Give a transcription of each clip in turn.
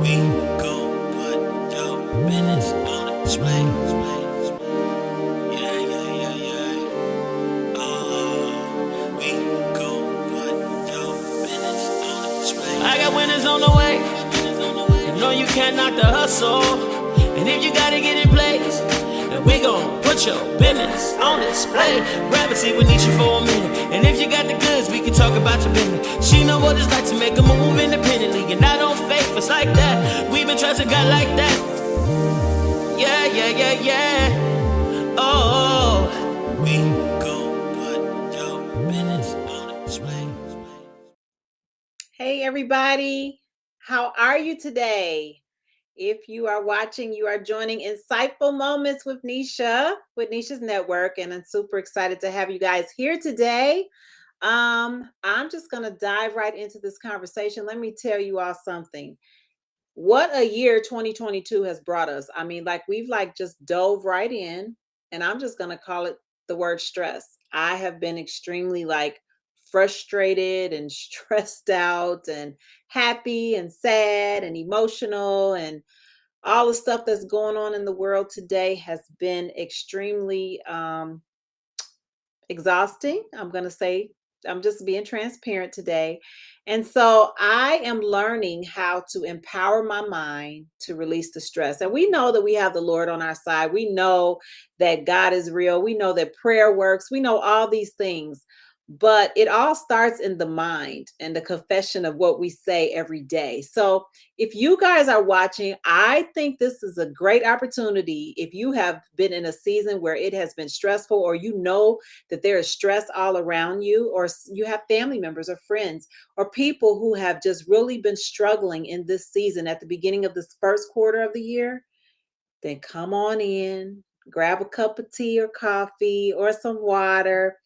We gon' put your business on display. Yeah, yeah, yeah, yeah. We gon' put your business on display. I got winners on the way. You know you can't knock the hustle. And if you gotta get in place, then we gon' put your business on display. Grab a seat with Nisha for a minute. And if you got the goods, we can talk about your business. She know what it's like to make a move independently. And I don't fake it's like that. We've been trusting God like that. Yeah, yeah, yeah, yeah. Oh, we gon' put your business on display. Hey, everybody. How are you today? If you are watching, you are joining Insightful Moments with Nisha's Network, and I'm super excited to have you guys here today. I'm just going to dive right into this conversation. Let me tell you all something. What a year 2022 has brought us. I mean, like we've just dove right in, and I'm just going to call it the word stress. I have been extremely frustrated and stressed out and happy and sad and emotional, and all the stuff that's going on in the world today has been extremely exhausting. I'm going to say, I'm just being transparent today. And so I am learning how to empower my mind to release the stress. And we know that we have the Lord on our side. We know that God is real. We know that prayer works. We know all these things. But it all starts in the mind and the confession of what we say every day. So if you guys are watching, I think this is a great opportunity. If you have been in a season where it has been stressful, or you know that there is stress all around you, or you have family members or friends or people who have just really been struggling in this season at the beginning of this first quarter of the year, then come on in, grab a cup of tea or coffee or some water,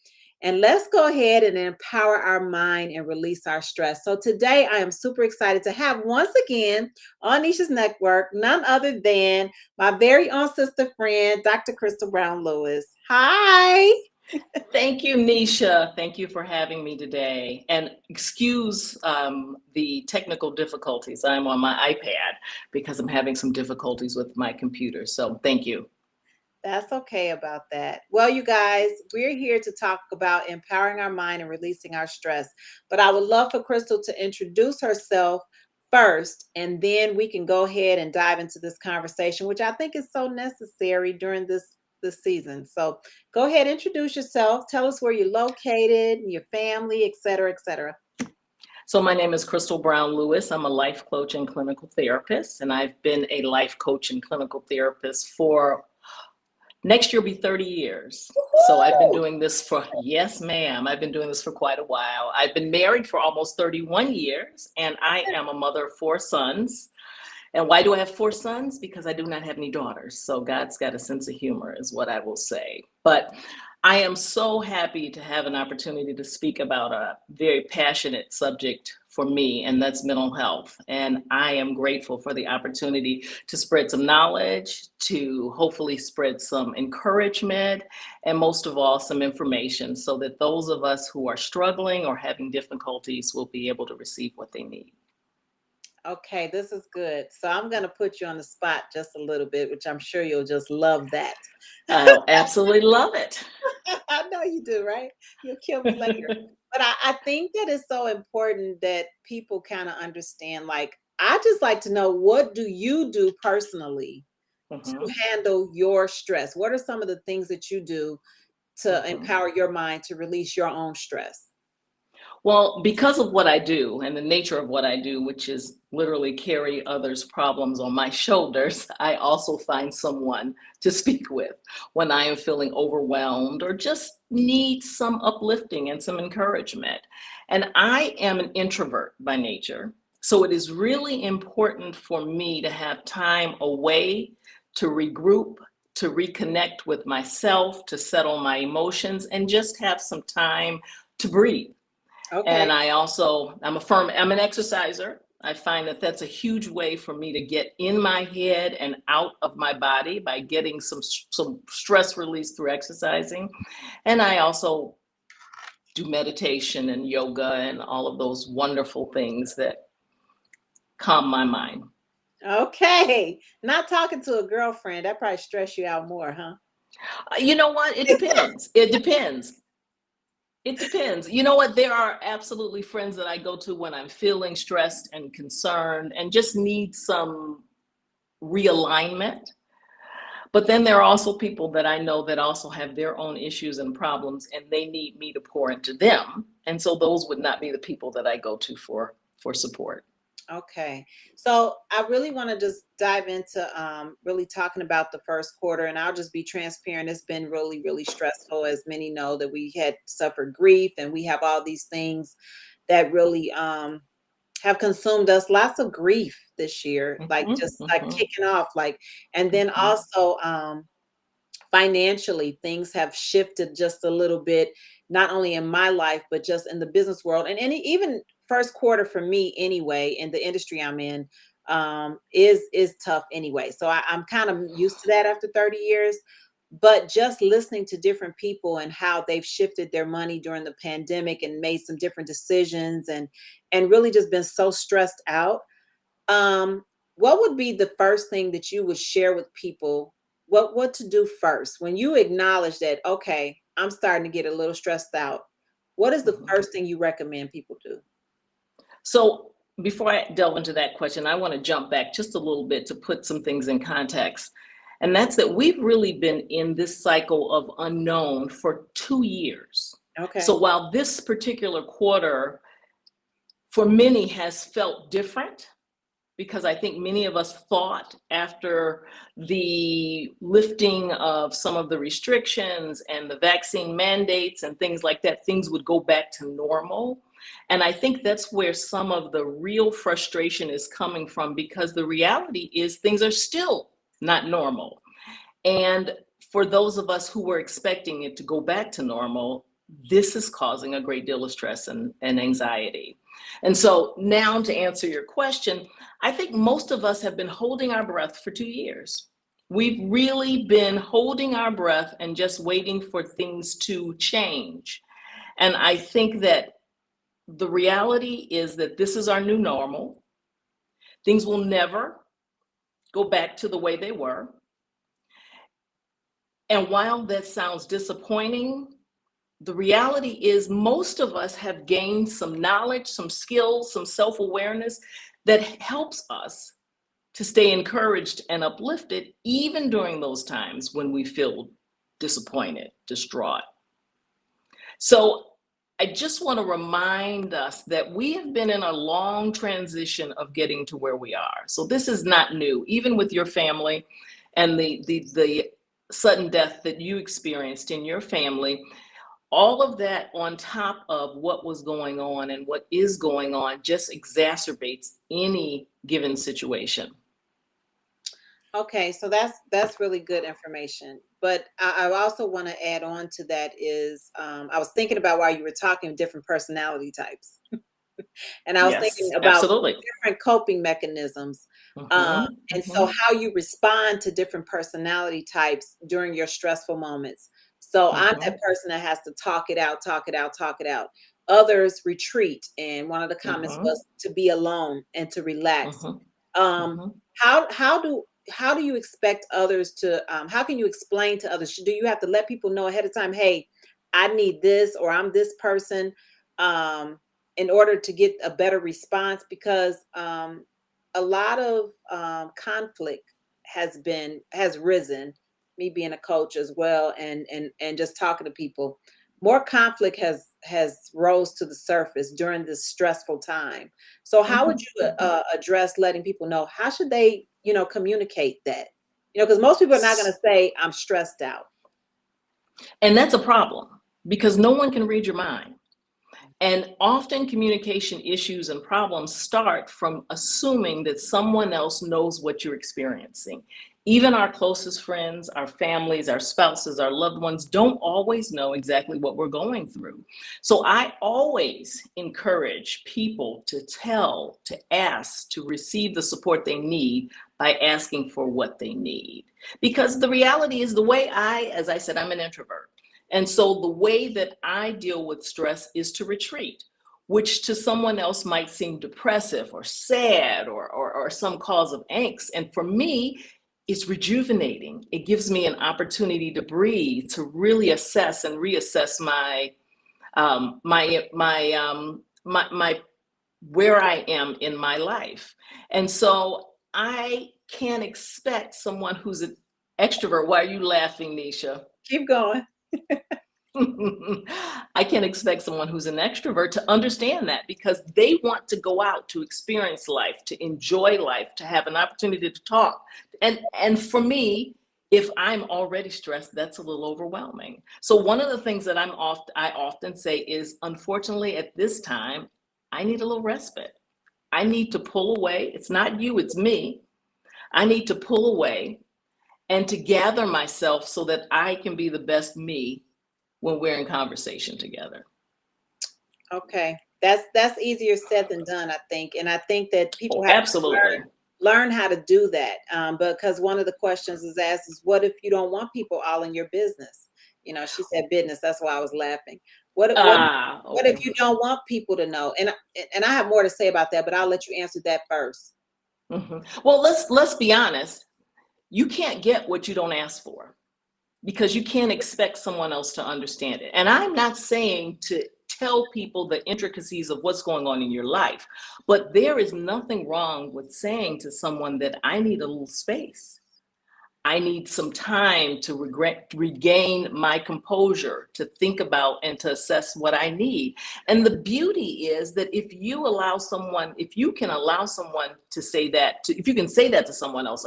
and let's go ahead and empower our mind and release our stress. So today I am super excited to have once again on Nisha's Network none other than my very own sister friend, Dr. Crystal Brown Lewis. Hi. Thank you, Nisha. Thank you for having me today. And excuse the technical difficulties. I'm on my iPad because I'm having some difficulties with my computer. So thank you. That's okay about that. Well, you guys, we're here to talk about empowering our mind and releasing our stress. But I would love for Crystal to introduce herself first, and then we can go ahead and dive into this conversation, which I think is so necessary during this season. So go ahead, introduce yourself. Tell us where you're located, your family, et cetera, et cetera. So my name is Crystal Brown Lewis. I'm a life coach and clinical therapist, and I've been a life coach and clinical therapist for next year will be 30 years. Woo-hoo! So I've been doing this for, yes, ma'am. I've been doing this for quite a while. I've been married for almost 31 years, and I am a mother of 4 sons. And why do I have 4 sons? Because I do not have any daughters. So God's got a sense of humor is what I will say. But I am so happy to have an opportunity to speak about a very passionate subject for me, and that's mental health. And I am grateful for the opportunity to spread some knowledge, to hopefully spread some encouragement, and most of all, some information so that those of us who are struggling or having difficulties will be able to receive what they need. Okay, this is good. So I'm going to put you on the spot just a little bit, which I'm sure you'll just love that. I'll absolutely love it. I know you do, right? You'll kill me later. But I think that it's so important that people kind of understand. I just like to know, what do you do personally to handle your stress? What are some of the things that you do to empower your mind to release your own stress? Well, because of what I do and the nature of what I do, which is literally carry others' problems on my shoulders, I also find someone to speak with when I am feeling overwhelmed or just need some uplifting and some encouragement. And I am an introvert by nature. So it is really important for me to have time away to regroup, to reconnect with myself, to settle my emotions, and just have some time to breathe. Okay. And I'm an exerciser. I find that that's a huge way for me to get in my head and out of my body by getting some stress release through exercising. And I also do meditation and yoga and all of those wonderful things that calm my mind. Okay. Not talking to a girlfriend, that probably stress you out more, huh? You know what? It depends. It depends. It depends. You know what? There are absolutely friends that I go to when I'm feeling stressed and concerned and just need some realignment. But then there are also people that I know that also have their own issues and problems, and they need me to pour into them. And so those would not be the people that I go to for support. Okay. So I really want to just dive into really talking about the first quarter, and I'll just be transparent. It's been really, really stressful. As many know that we had suffered grief and we have all these things that really have consumed us. Lots of grief this year, like Mhm, just like mhm, kicking off, like, and then mhm. also financially things have shifted just a little bit, not only in my life but just in the business world, and even first quarter for me anyway in the industry I'm in is tough anyway. So I'm kind of used to that after 30 years, but just listening to different people and how they've shifted their money during the pandemic and made some different decisions and really just been so stressed out. um, what would be the first thing that you would share with people? What to do first when you acknowledge that, okay, I'm starting to get a little stressed out. What is the Mhm. first thing you recommend people do? So before I delve into that question, I want to jump back just a little bit to put some things in context. And that's that we've really been in this cycle of unknown for 2 years. Okay. So while this particular quarter for many has felt different, because I think many of us thought after the lifting of some of the restrictions and the vaccine mandates and things like that, things would go back to normal. And I think that's where some of the real frustration is coming from, because the reality is things are still not normal. And for those of us who were expecting it to go back to normal, this is causing a great deal of stress and anxiety. And so, now to answer your question, I think most of us have been holding our breath for 2 years. We've really been holding our breath and just waiting for things to change. And I think that the reality is that this is our new normal. Things will never go back to the way they were. And while that sounds disappointing, the reality is most of us have gained some knowledge, some skills, some self-awareness that helps us to stay encouraged and uplifted even during those times when we feel disappointed, distraught. So I just want to remind us that we have been in a long transition of getting to where we are. So this is not new, even with your family and the sudden death that you experienced in your family. All of that on top of what was going on and what is going on just exacerbates any given situation. Okay, so that's really good information. But I also want to add on to that is I was thinking about while you were talking different personality types, and I was thinking Yes, about absolutely. different coping mechanisms, Mhm, and so mhm, how you respond to different personality types during your stressful moments. So I'm that mhm, person that has to talk it out, talk it out, talk it out. Others retreat, and one of the comments mhm, was to be alone and to relax. mhm, Um, mhm. how do you expect others to? How can you explain to others? Do you have to let people know ahead of time? Hey, I need this, or I'm this person. Um, in order to get a better response, because a lot of conflict has risen, me being a coach as well, and just talking to people, more conflict has rose to the surface during this stressful time. So how would Mhm, you mhm. address letting people know? How should they communicate that? Because most people are not going to say I'm stressed out. And that's a problem because no one can read your mind. And often communication issues and problems start from assuming that someone else knows what you're experiencing. Even our closest friends, our families, our spouses, our loved ones don't always know exactly what we're going through. So I always encourage people to tell, to ask, to receive the support they need by asking for what they need. Because the reality is, as I said, I'm an introvert. And so the way that I deal with stress is to retreat. which to someone else might seem depressive or sad or some cause of angst. And for me, it's rejuvenating. It gives me an opportunity to breathe, to really assess and reassess my where I am in my life. And so I can't expect someone who's an extrovert. Why are you laughing, Nisha? Keep going. I can't expect someone who's an extrovert to understand that, because they want to go out to experience life, to enjoy life, to have an opportunity to talk. And for me, if I'm already stressed, that's a little overwhelming. So one of the things that I often say is, unfortunately, at this time, I need a little respite. I need to pull away. It's not you, it's me. I need to pull away and to gather myself so that I can be the best me when we're in conversation together. Okay. That's easier said than done, I think. And I think that people have Absolutely. to learn how to do that. Because one of the questions is asked is, what if you don't want people all in your business? You know, she said business. That's why I was laughing. What Okay. if you don't want people to know? And I have more to say about that, but I'll let you answer that first. Well, let's be honest. You can't get what you don't ask for, because you can't expect someone else to understand it. And I'm not saying to tell people the intricacies of what's going on in your life, but there is nothing wrong with saying to someone that I need a little space. I need some time to regain my composure, to think about and to assess what I need. And the beauty is that if you can allow someone to say that, if you can say that to someone else,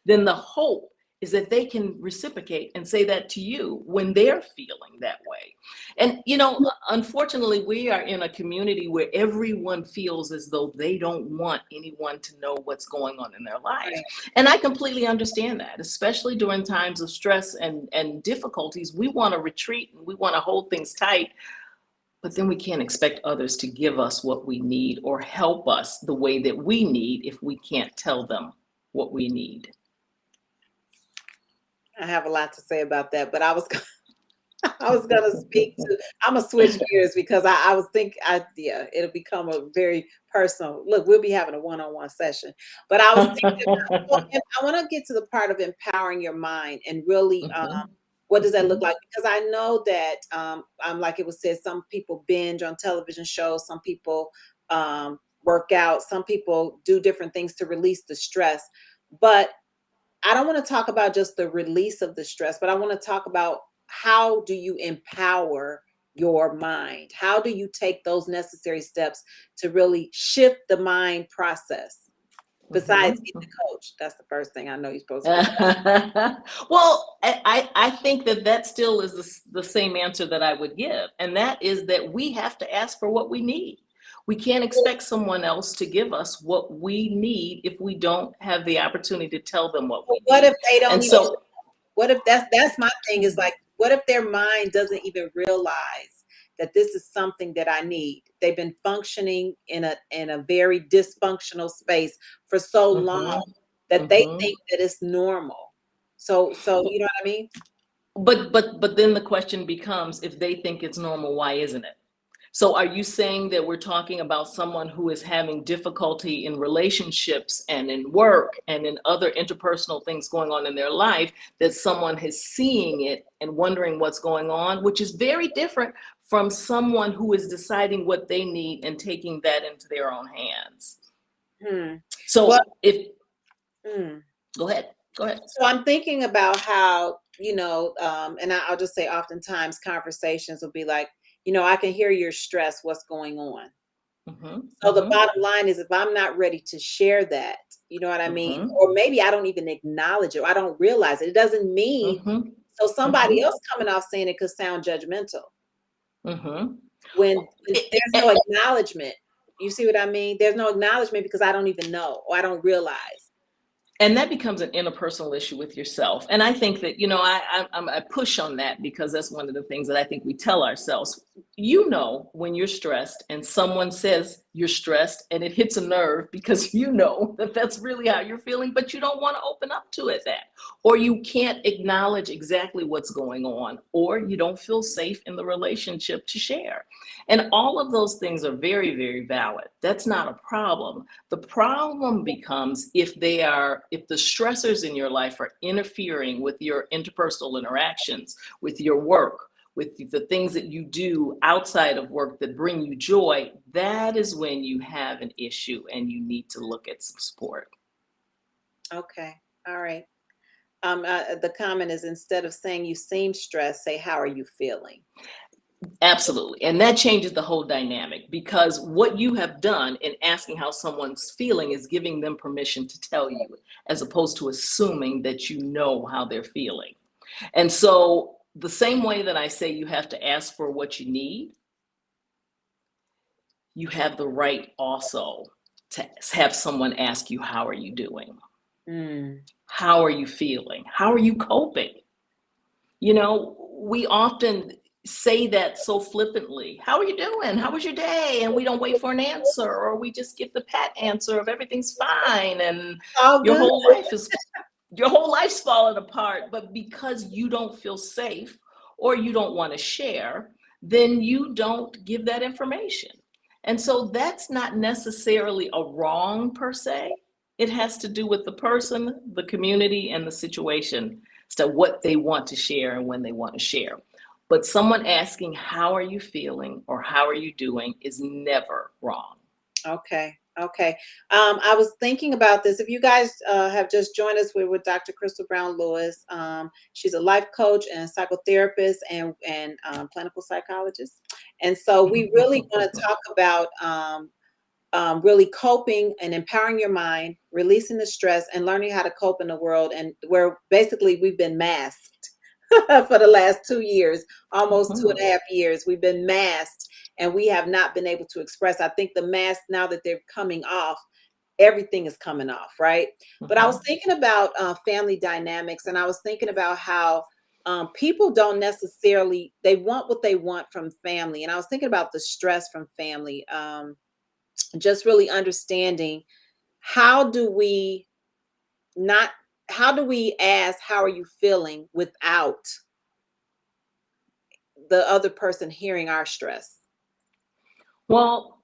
then the hope is that they can reciprocate and say that to you when they're feeling that way. And, unfortunately, we are in a community where everyone feels as though they don't want anyone to know what's going on in their life. Right. And I completely understand that, especially during times of stress and difficulties. We want to retreat and we want to hold things tight, but then we can't expect others to give us what we need or help us the way that we need if we can't tell them what we need. I have a lot to say about that, but I was going to speak to, I'm going to switch gears because I was thinking, it'll become a very personal, look, we'll be having a one-on-one session, but I was thinking, I want to get to the part of empowering your mind and really, what does that look like? Because I know that, like it was said, some people binge on television shows, some people work out, some people do different things to release the stress, but I don't want to talk about just the release of the stress, but I want to talk about, how do you empower your mind? How do you take those necessary steps to really shift the mind process? Besides being the coach, that's the first thing I know you're supposed to do. Well, I think that still is the same answer that I would give. And that is that we have to ask for what we need. We can't expect someone else to give us what we need if we don't have the opportunity to tell them what we need. What if they don't? And so, what if that's my thing is like, what if their mind doesn't even realize that this is something that I need? They've been functioning in a very dysfunctional space for so long that they think that it's normal. So you know what I mean? But then the question becomes, if they think it's normal, why isn't it? So are you saying that we're talking about someone who is having difficulty in relationships and in work and in other interpersonal things going on in their life, that someone is seeing it and wondering what's going on, which is very different from someone who is deciding what they need and taking that into their own hands? So go ahead. So I'm thinking about how, and I'll just say oftentimes conversations will be like, I can hear your stress, what's going on. So the bottom line is, if I'm not ready to share that, you know what I mean? Or maybe I don't even acknowledge it. I don't realize it. It doesn't mean, so somebody else coming off saying it could sound judgmental. When there's no acknowledgement. You see what I mean? There's no acknowledgement because I don't even know, or I don't realize. And that becomes an interpersonal issue with yourself. And I think that, you know, I push on that because that's one of the things that I think we tell ourselves. You know, when you're stressed and someone says you're stressed and it hits a nerve because you know that that's really how you're feeling, but you don't want to open up to it that, or you can't acknowledge exactly what's going on, or you don't feel safe in the relationship to share. And all of those things are very, very valid. That's not a problem. The problem becomes if the stressors in your life are interfering with your interpersonal interactions, with your work, with the things that you do outside of work that bring you joy. That is when you have an issue and you need to look at some support. Okay. All right. The comment is, instead of saying you seem stressed, say, how are you feeling? Absolutely. And that changes the whole dynamic, because what you have done in asking how someone's feeling is giving them permission to tell you, as opposed to assuming that you know how they're feeling. And so the same way that I say you have to ask for what you need, you have the right also to have someone ask you, how are you doing? How are you feeling? How are you coping? You know, we often say that so flippantly. How are you doing? How was your day? And we don't wait for an answer, or we just give the pat answer of everything's fine and your whole life's falling apart. But because you don't feel safe or you don't want to share, then you don't give that information. And so that's not necessarily a wrong per se. It has to do with the person, the community, and the situation as to what they want to share and when they want to share. But someone asking, how are you feeling or how are you doing, is never wrong. Okay. Okay. I was thinking about this. If you guys have just joined us, we're with Dr. Crystal Brown Lewis. She's a life coach and psychotherapist and clinical psychologist. And so we really want to talk about really coping and empowering your mind, releasing the stress, and learning how to cope in the world. And where basically we've been masked for the last 2 years, almost 2.5 years. We've been masked and we have not been able to express. I think the masks, now that they're coming off, everything is coming off, right? But I was thinking about family dynamics, and I was thinking about how people don't necessarily, they want what they want from family. And I was thinking about the stress from family, just really understanding how do we ask, how are you feeling, without the other person hearing our stress? Well,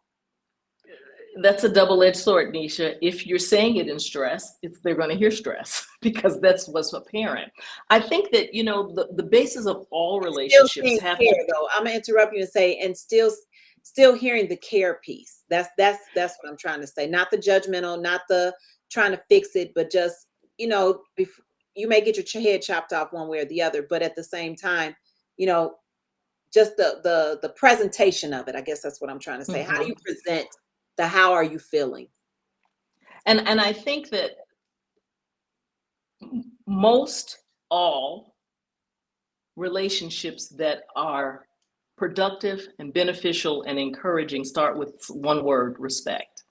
that's a double-edged sword, Nisha. If you're saying it in stress, they're going to hear stress because that's what's apparent. I think that, you know, the basis of all relationships have care, though. I'm gonna interrupt you and say, and still hearing the care piece. That's what I'm trying to say. Not the judgmental, not the trying to fix it, but just, you know, you may get your head chopped off one way or the other, but at the same time, you know, just the presentation of it. I guess that's what I'm trying to say. How do you present the how are you feeling? And I think that most all relationships that are productive and beneficial and encouraging start with one word: respect.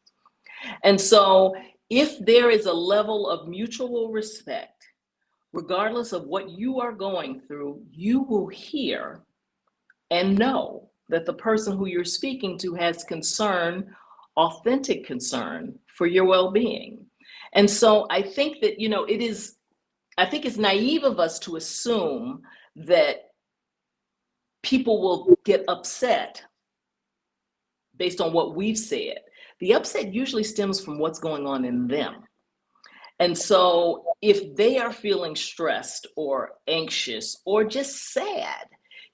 And so if there is a level of mutual respect, regardless of what you are going through, you will hear and know that the person who you're speaking to has concern, authentic concern for your well-being. And so I think that, you know, I think it's naive of us to assume that people will get upset based on what we've said. The upset usually stems from what's going on in them. And so if they are feeling stressed or anxious or just sad,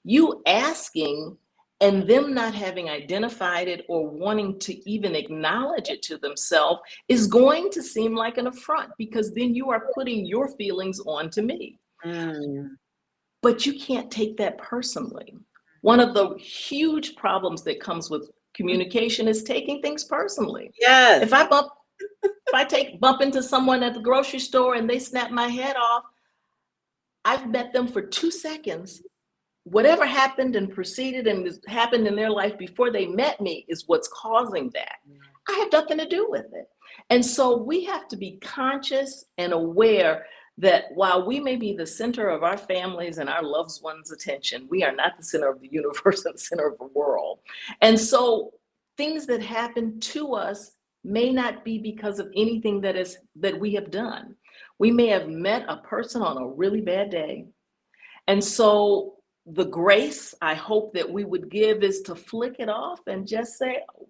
you asking and them not having identified it or wanting to even acknowledge it to themselves is going to seem like an affront, because then you are putting your feelings onto me. But you can't take that personally. One of the huge problems that comes with communication is taking things personally. Yes. If I bump into someone at the grocery store and they snap my head off, I've met them for 2 seconds. Whatever happened and proceeded and happened in their life before they met me is what's causing that. I have nothing to do with it. And so we have to be conscious and aware that while we may be the center of our families and our loved ones' attention, we are not the center of the universe and the center of the world. And so things that happen to us may not be because of anything that we have done. We may have met a person on a really bad day. And so the grace I hope that we would give is to flick it off and just say, oh,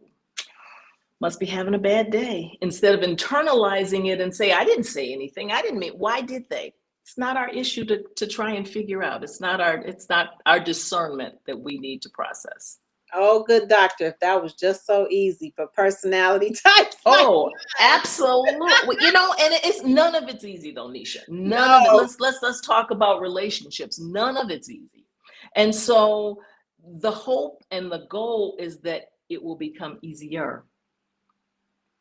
must be having a bad day, instead of internalizing it and say, I didn't say anything. I didn't mean, why did they? It's not our issue to try and figure out. It's not our discernment that we need to process. Oh, good doctor. If that was just so easy for personality types. Oh, absolutely. You know, and it's none of it's easy though, Nisha. None of it. Let's talk about relationships. None of it's easy. And so the hope and the goal is that it will become easier.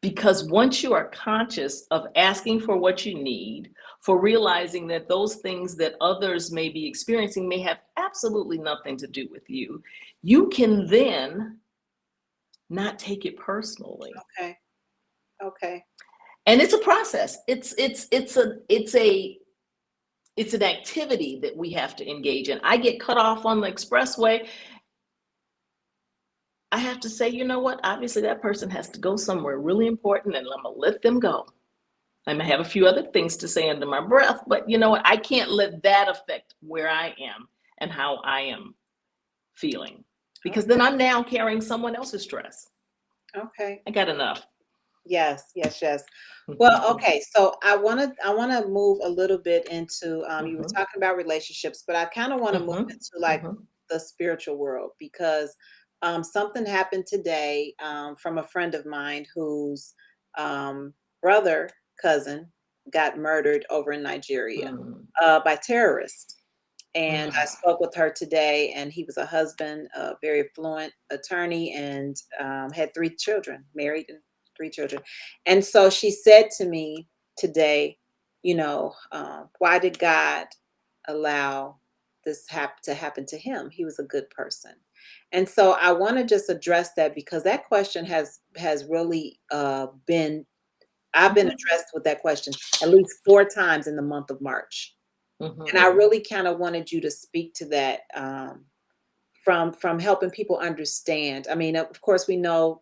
Because once you are conscious of asking for what you need, for realizing that those things that others may be experiencing may have absolutely nothing to do with you, you can then not take it personally. Okay. And it's a process. It's an activity that we have to engage in. I get cut off on the expressway. I have to say, you know what? Obviously, that person has to go somewhere really important, and I'm gonna let them go. I may have a few other things to say under my breath, but you know what? I can't let that affect where I am and how I am feeling, because then I'm now carrying someone else's stress. Okay. I got enough. Yes. Well, okay. So I want to move a little bit into, you were talking about relationships, but I kind of want to move into like the spiritual world, because something happened today from a friend of mine whose cousin got murdered over in Nigeria by terrorists. And I spoke with her today, and he was a husband, a very affluent attorney, and had 3 children, married, and 3 children. And so she said to me today, you know, why did God allow this to happen to him? He was a good person. And so I want to just address that, because that question has really I've been addressed with that question at least 4 times in the month of March. And I really kind of wanted you to speak to that, from helping people understand. I mean, of course, we know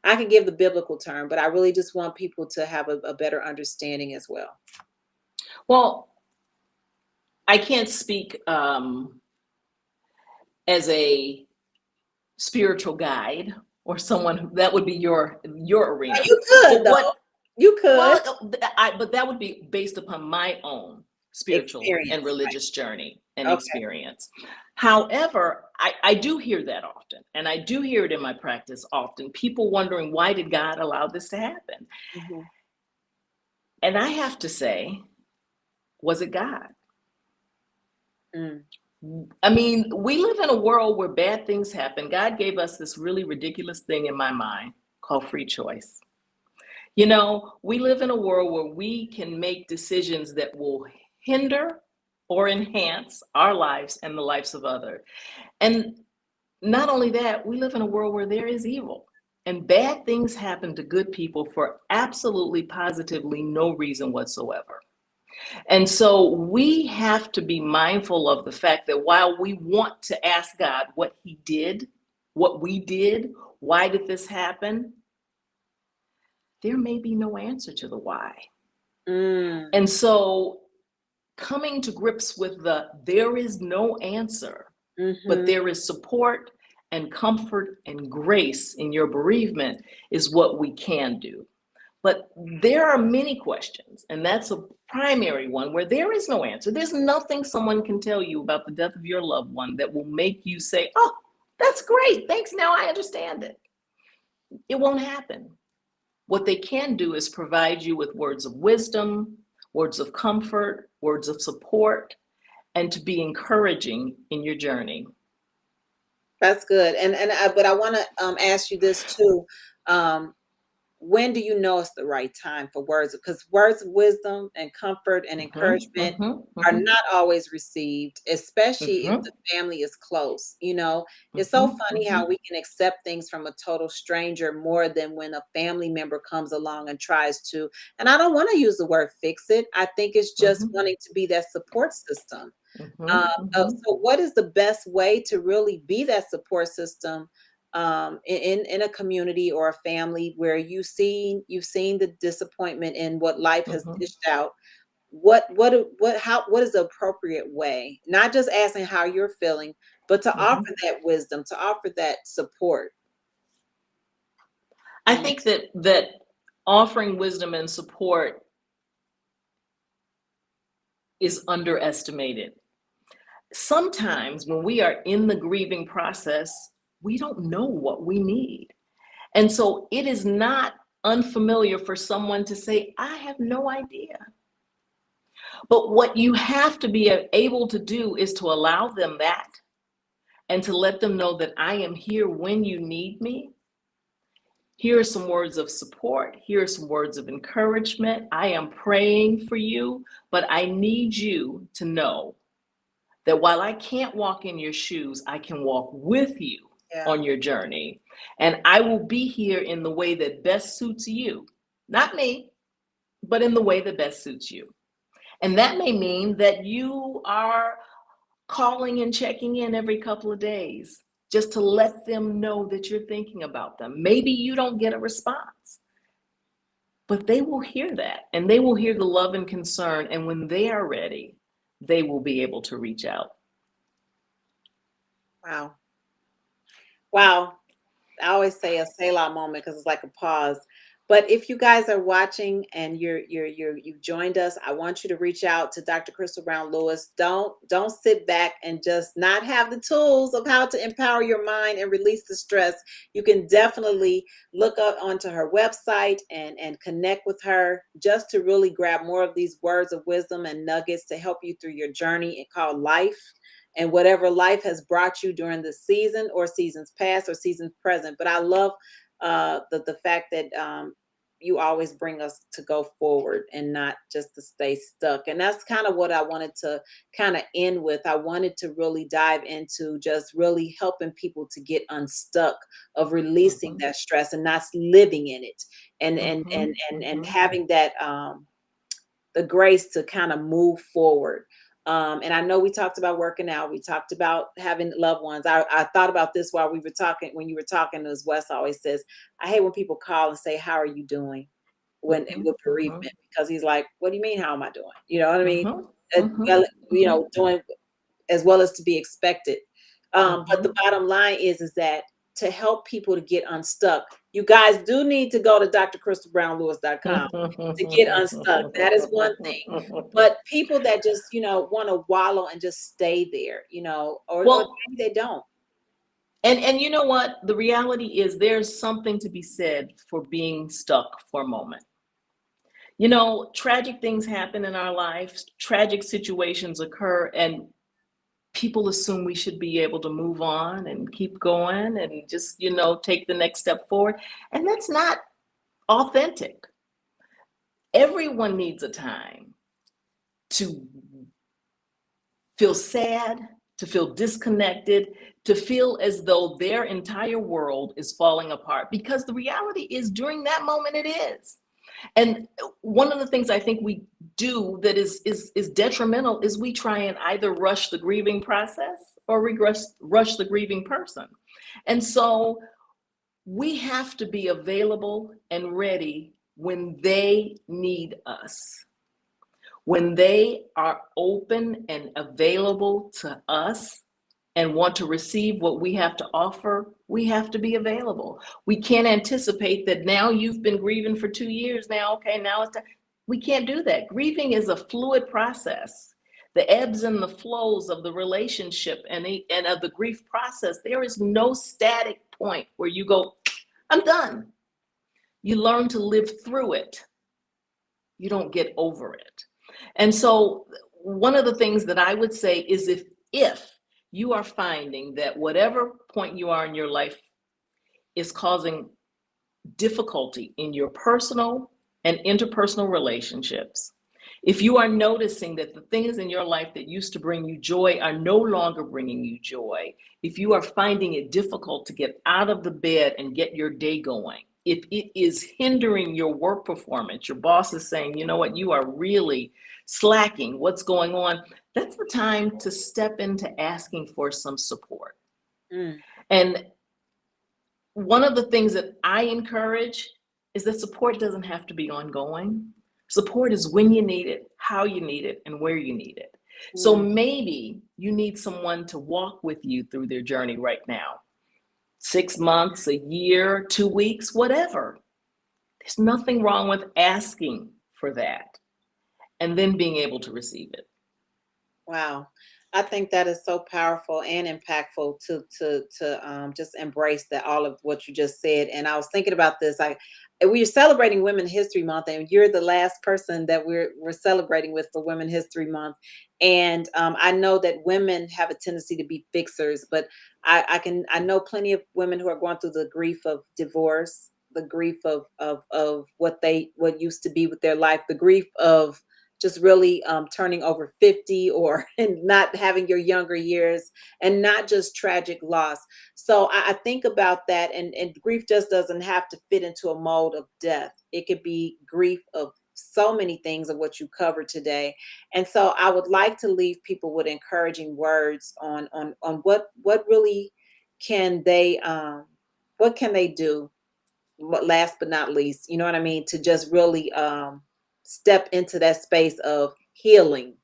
I can give the biblical term, but I really just want people to have a better understanding as well. Well, I can't speak as a spiritual guide or someone that would be your arena. You could, though. You could. Well, but that would be based upon my own spiritual and religious journey and experience. However, I do hear that often, and I do hear it in my practice often, people wondering, why did God allow this to happen? And I have to say, was it God? I mean, we live in a world where bad things happen. God gave us this really ridiculous thing in my mind called free choice. You know, we live in a world where we can make decisions that will hinder or enhance our lives and the lives of others. And not only that, we live in a world where there is evil, and bad things happen to good people for absolutely positively no reason whatsoever. And so we have to be mindful of the fact that while we want to ask God what he did, what we did, why did this happen, there may be no answer to the why. And so coming to grips with there is no answer, but there is support and comfort and grace in your bereavement is what we can do. But there are many questions, and that's a primary one where there is no answer. There's nothing someone can tell you about the death of your loved one that will make you say, oh, that's great, thanks, now I understand it. It won't happen. What they can do is provide you with words of wisdom, words of comfort, words of support, and to be encouraging in your journey. That's good. But I want to ask you this too. when do you know it's the right time for words? Because words of wisdom and comfort and Mhm, encouragement mhm, are mhm, not always received, especially if the mhm, family is close. You know, it's so mhm, funny how mhm, we can accept things from a total stranger more than when a family member comes along and tries to. And I don't want to use the word fix it. I think it's just mhm, wanting to be that support system. mhm, mhm, So what is the best way to really be that support system in a community or a family where you've seen the disappointment in what life has mhm, dished out? What is the appropriate way? Not just asking how you're feeling, but to mhm. offer that wisdom, to offer that support. I Mm, think that offering wisdom and support is underestimated. Sometimes when we are in the grieving process, we don't know what we need. And so it is not unfamiliar for someone to say, I have no idea. But what you have to be able to do is to allow them that and to let them know that I am here when you need me. Here are some words of support. Here are some words of encouragement. I am praying for you, but I need you to know that while I can't walk in your shoes, I can walk with you yeah, on your journey. And I will be here in the way that best suits you, not me, but in the way that best suits you. And that may mean that you are calling and checking in every couple of days just to let them know that you're thinking about them. Maybe you don't get a response, but they will hear that and they will hear the love and concern. And when they are ready, they will be able to reach out. wow, wow. I always say a Selah moment because it's like a pause. But if you guys are watching and you've joined us, I want you to reach out to Dr. Crystal Brown Lewis. Don't sit back and just not have the tools of how to empower your mind and release the stress. You can definitely look up onto her website and connect with her just to really grab more of these words of wisdom and nuggets to help you through your journey called life, and whatever life has brought you during the season or seasons past or seasons present. But I love the fact that you always bring us to go forward and not just to stay stuck. And that's kind of what I wanted to kind of end with. I wanted to really dive into just really helping people to get unstuck of releasing Mhm, that stress and not living in it, mhm, and mhm, having that the grace to kind of move forward. And I know we talked about working out. We talked about having loved ones. I thought about this while we were talking, when you were talking, as Wes always says, I hate when people call and say, how are you doing? When mhm, with mhm, bereavement, because he's like, what do you mean, how am I doing? You know what I mean? mhm, Well, mhm, mhm, doing as well as to be expected. But the mhm. bottom line is that to help people to get unstuck, you guys do need to go to drcrystalbrownlewis.com to get unstuck. That is one thing. But people that just, want to wallow and just stay there, or Well, maybe they don't. and you know what? The reality is there's something to be said for being stuck for a moment. You know, tragic things happen in our lives, tragic situations occur, and people assume we should be able to move on and keep going and just, take the next step forward. And that's not authentic. Everyone needs a time to feel sad, to feel disconnected, to feel as though their entire world is falling apart. Because the reality is, during that moment, it is. And one of the things I think we do that is detrimental is we try and either rush the grieving process or rush the grieving person. And so we have to be available and ready when they need us. When they are open and available to us and want to receive what we have to offer, we have to be available. We can't anticipate that now you've been grieving for 2 years now, okay, now it's time. We can't do that. Grieving is a fluid process. The ebbs and the flows of the relationship and of the grief process, there is no static point where you go, I'm done. You learn to live through it. You don't get over it. And so one of the things that I would say is if you are finding that whatever point you are in your life is causing difficulty in your personal and interpersonal relationships, if you are noticing that the things in your life that used to bring you joy are no longer bringing you joy, if you are finding it difficult to get out of the bed and get your day going, if it is hindering your work performance, your boss is saying, you know what, you are really slacking, what's going on? That's the time to step into asking for some support. Mm. And one of the things that I encourage is that support doesn't have to be ongoing. Support is when you need it, how you need it, and where you need it. So maybe you need someone to walk with you through their journey right now. 6 months, a year, 2 weeks, whatever. There's nothing wrong with asking for that and then being able to receive it. Wow. I think that is so powerful and impactful to just embrace that all of what you just said. And I was thinking about this. We're celebrating Women's History Month, and you're the last person that we're celebrating with for Women's History Month. And I know that women have a tendency to be fixers, but I know plenty of women who are going through the grief of divorce, the grief of what used to be with their life, the grief of just really turning over 50 or and not having your younger years, and not just tragic loss. So I think about that, and grief just doesn't have to fit into a mold of death. It could be grief of so many things of what you covered today. And so I would like to leave people with encouraging words on what really can they what can they do, last but not least, you know what I mean, to just really step into that space of healing,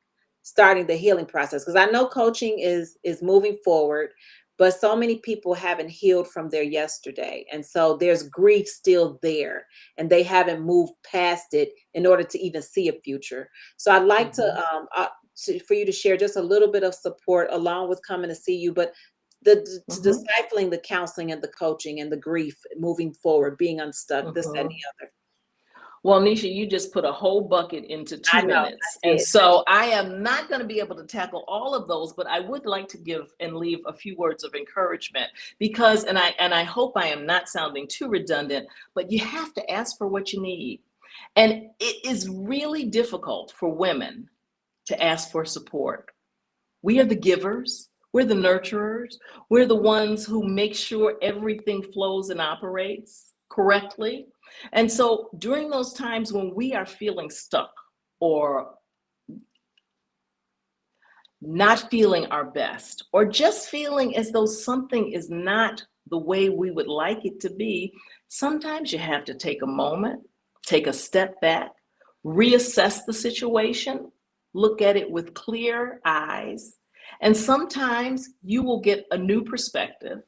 starting the healing process. Because I know coaching is moving forward, but so many people haven't healed from their yesterday, and so there's grief still there, and they haven't moved past it in order to even see a future. So I'd like for you to share just a little bit of support along with coming to see you, but discipling the counseling and the coaching and the grief moving forward, being unstuck, this, that, and the other. Well, Nisha, you just put a whole bucket into 2 I know, minutes. And so I am not going to be able to tackle all of those, but I would like to give and leave a few words of encouragement because, and I hope I am not sounding too redundant, but you have to ask for what you need. And it is really difficult for women to ask for support. We are the givers. We're the nurturers. We're the ones who make sure everything flows and operates correctly. And so during those times when we are feeling stuck or not feeling our best, or just feeling as though something is not the way we would like it to be, sometimes you have to take a moment, take a step back, reassess the situation, look at it with clear eyes, and sometimes you will get a new perspective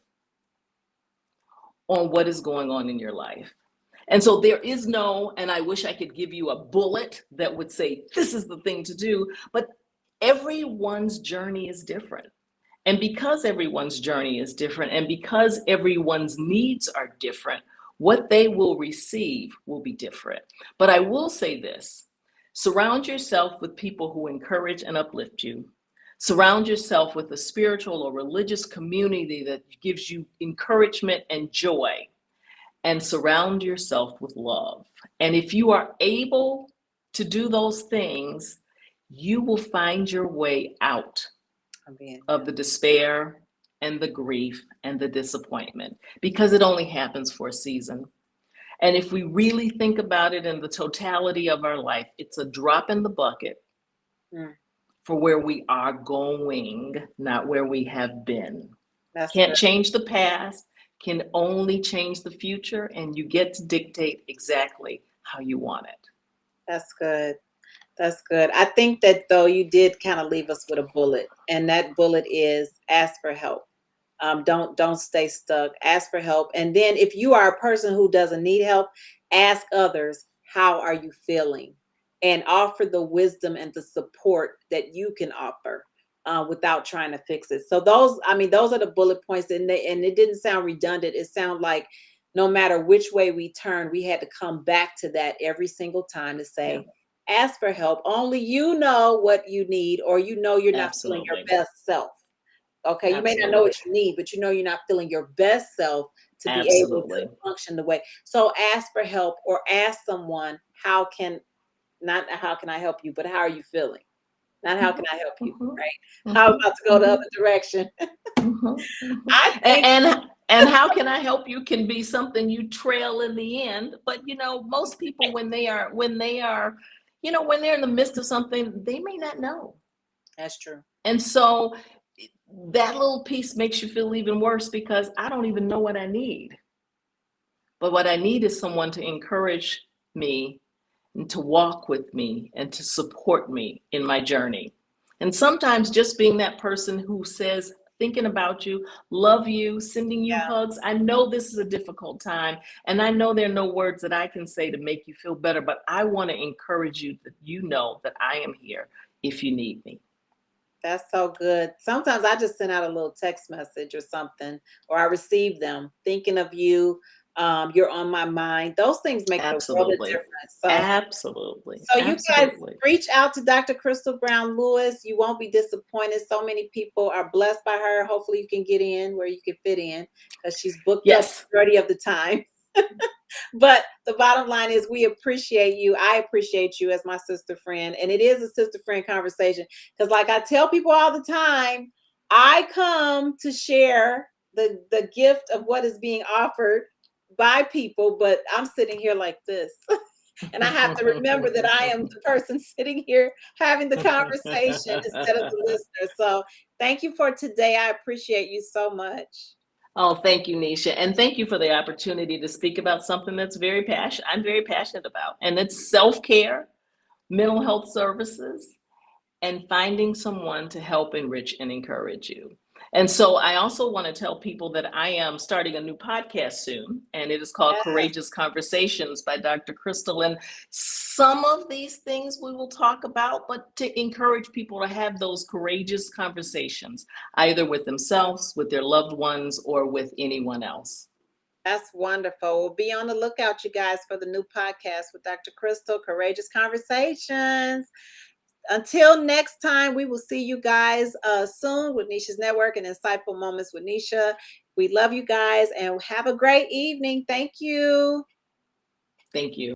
on what is going on in your life. And so there is no, and I wish I could give you a bullet that would say, this is the thing to do, but everyone's journey is different. And because everyone's journey is different, and because everyone's needs are different, what they will receive will be different. But I will say this, surround yourself with people who encourage and uplift you. Surround yourself with a spiritual or religious community that gives you encouragement and joy. And surround yourself with love. And if you are able to do those things, you will find your way out of the despair and the grief and the disappointment, because it only happens for a season. And if we really think about it in the totality of our life, it's a drop in the bucket for where we are going, not where we have been. Can't change the past, can only change the future, and you get to dictate exactly how you want it. That's good. That's good. I think that though you did kind of leave us with a bullet, and that bullet is ask for help. Don't stay stuck. Ask for help. And then if you are a person who doesn't need help, ask others, how are you feeling? And offer the wisdom and the support that you can offer. Without trying to fix it. So those are the bullet points, and it didn't sound redundant. It sounded like no matter which way we turn, we had to come back to that every single time to say, ask for help. Only you know what you need, or you know you're not feeling your best self. Okay, you may not know Absolutely. what you need, but you know you're not feeling your best self to be able to Absolutely. function the way. So ask for help or ask someone, not how can I help you, but how are you feeling? Not how Mhm, can I help you, mhm, right? How mhm, about to go the mhm, other direction? mhm, mhm. I think And how can I help you can be something you trail in the end. But most people when they're in the midst of something, they may not know. that's true. And so that little piece makes you feel even worse because I don't even know what I need. But what I need is someone to encourage me and to walk with me and to support me in my journey. And sometimes just being that person who says, thinking about you, love you, sending you Yeah, hugs. I know this is a difficult time, and I know there are no words that I can say to make you feel better, but I want to encourage you that you know that I am here if you need me. that's so good. Sometimes I just send out a little text message or something, or I receive them thinking of you. You're on my mind. Those things make the world of Absolutely. difference. So Absolutely. So you guys Absolutely. reach out to Dr. Crystal Brown Lewis. You won't be disappointed. So many people are blessed by her. Hopefully you can get in where you can fit in because she's booked up Yes. 30 of the time. But the bottom line is we appreciate you. I appreciate you as my sister friend. And it is a sister friend conversation. Because like I tell people all the time, I come to share the gift of what is being offered by people, but I'm sitting here like this. And I have to remember that I am the person sitting here having the conversation instead of the listener. So thank you for today. I appreciate you so much. Oh, thank you, Nisha. And thank you for the opportunity to speak about something I'm very passionate about. And it's self-care, mental health services, and finding someone to help enrich and encourage you. And so I also want to tell people that I am starting a new podcast soon, and it is called Yes, Courageous Conversations by Dr. Crystal. And some of these things we will talk about, but to encourage people to have those courageous conversations, either with themselves, with their loved ones, or with anyone else. that's wonderful. We'll be on the lookout, you guys, for the new podcast with Dr. Crystal, Courageous Conversations. Until next time, we will see you guys soon with Nisha's Network and Insightful Moments with Nisha. We love you guys and have a great evening. Thank you. Thank you.